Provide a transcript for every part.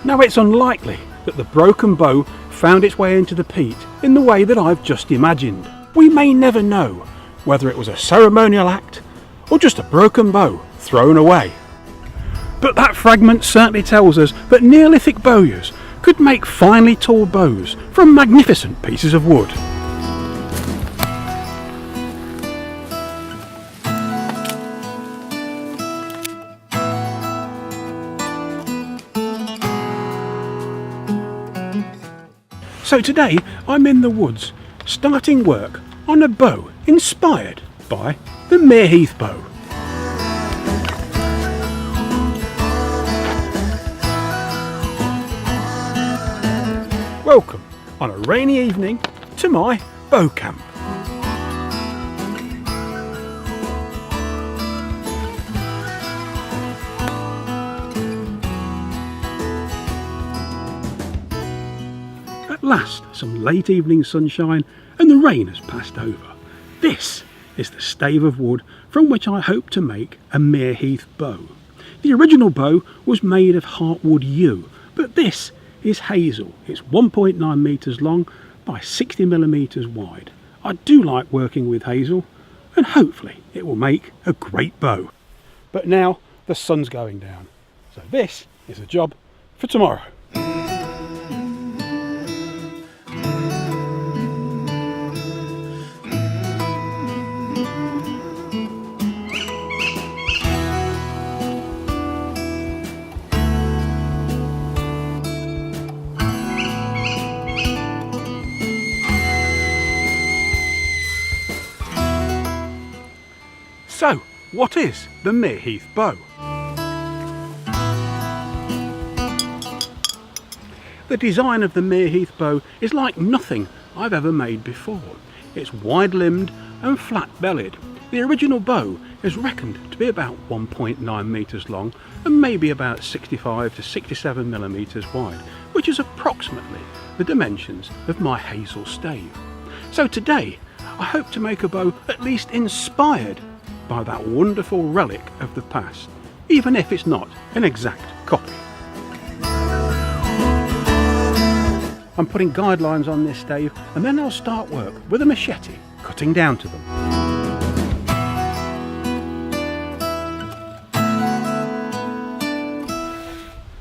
Now it's unlikely that the broken bow found its way into the peat in the way that I've just imagined. We may never know whether it was a ceremonial act or just a broken bow thrown away. But that fragment certainly tells us that Neolithic bowyers could make finely tooled bows from magnificent pieces of wood. So today I'm in the woods starting work on a bow inspired by the Meare Heath Bow. Welcome on a rainy evening to my bow camp. At last, some late evening sunshine and the rain has passed over. This is the stave of wood from which I hope to make a Meare Heath bow. The original bow was made of heartwood yew, but this is Hazel. It's 1.9 metres long by 60 millimetres wide. I do like working with Hazel and hopefully it will make a great bow. But now the sun's going down, so this is a job for tomorrow. So, what is the Meare Heath Bow? The design of the Meare Heath Bow is like nothing I've ever made before. It's wide-limbed and flat-bellied. The original bow is reckoned to be about 1.9 metres long and maybe about 65 to 67 millimetres wide, which is approximately the dimensions of my Hazel stave. So today, I hope to make a bow at least inspired by that wonderful relic of the past, even if it's not an exact copy. I'm putting guidelines on this stave and then I'll start work with a machete, cutting down to them.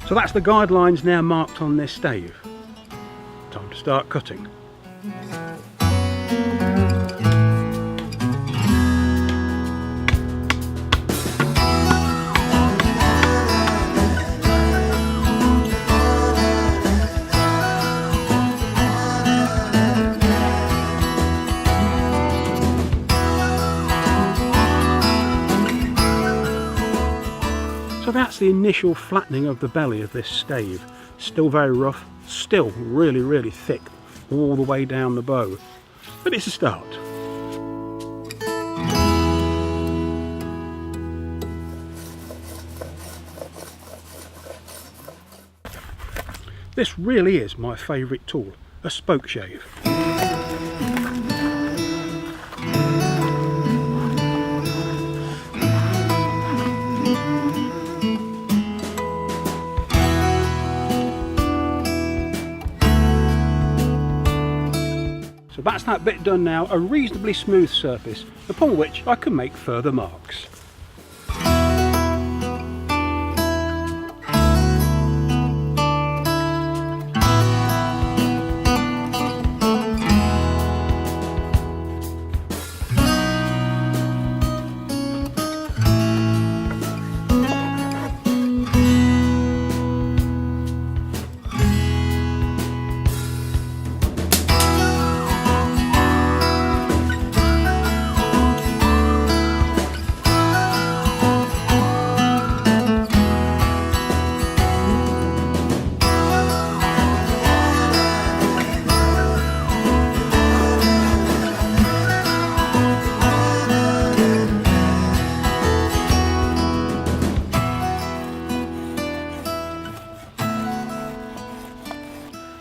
So that's the guidelines now marked on this stave. Time to start cutting. So that's the initial flattening of the belly of this stave. Still very rough, still really thick all the way down the bow, but it's a start. This really is my favourite tool, a spoke shave. So that's that bit done now, a reasonably smooth surface upon which I can make further marks.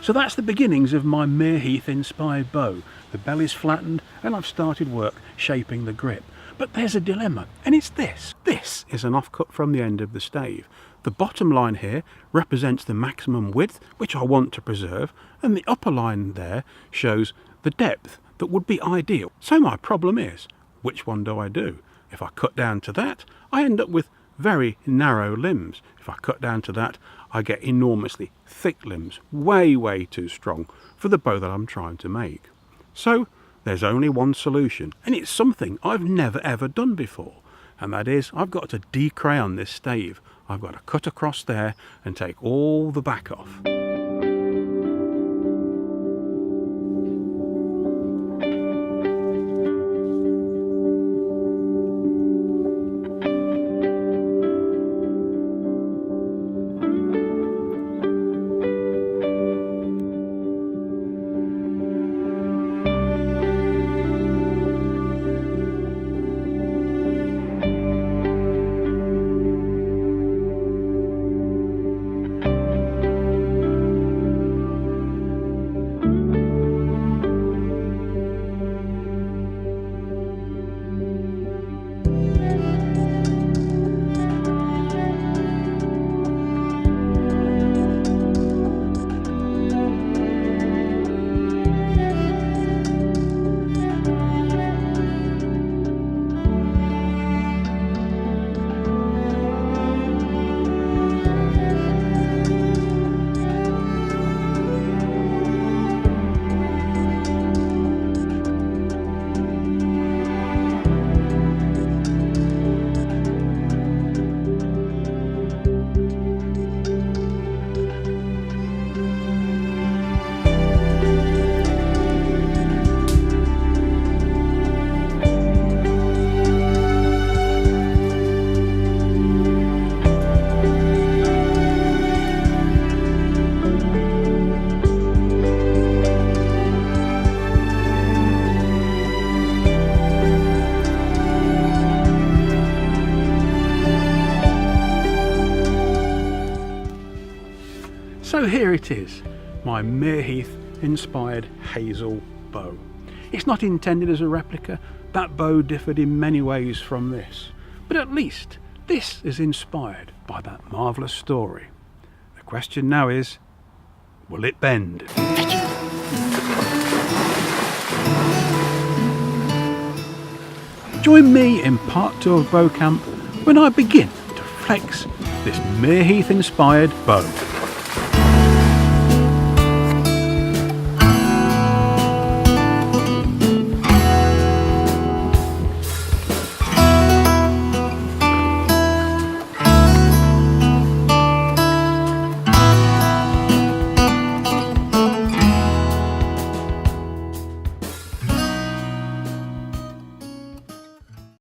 So that's the beginnings of my Meare Heath Inspired Bow. The belly's flattened and I've started work shaping the grip. But there's a dilemma, and it's this. This is an offcut from the end of the stave. The bottom line here represents the maximum width which I want to preserve, and the upper line there shows the depth that would be ideal. So my problem is, which one do I do? If I cut down to that, I end up with very narrow limbs. If I cut down to that, I get enormously thick limbs, way too strong for the bow that I'm trying to make. So there's only one solution, and it's something I've never ever done before, and that is I've got to decrayon this stave. I've got to cut across there and take all the back off. So here it is, my Meare Heath Inspired Hazel bow. It's not intended as a replica. That bow differed in many ways from this, but at least this is inspired by that marvellous story. The question now is, will it bend? Join me in part 2 of Bow Camp when I begin to flex this Meare Heath Inspired bow.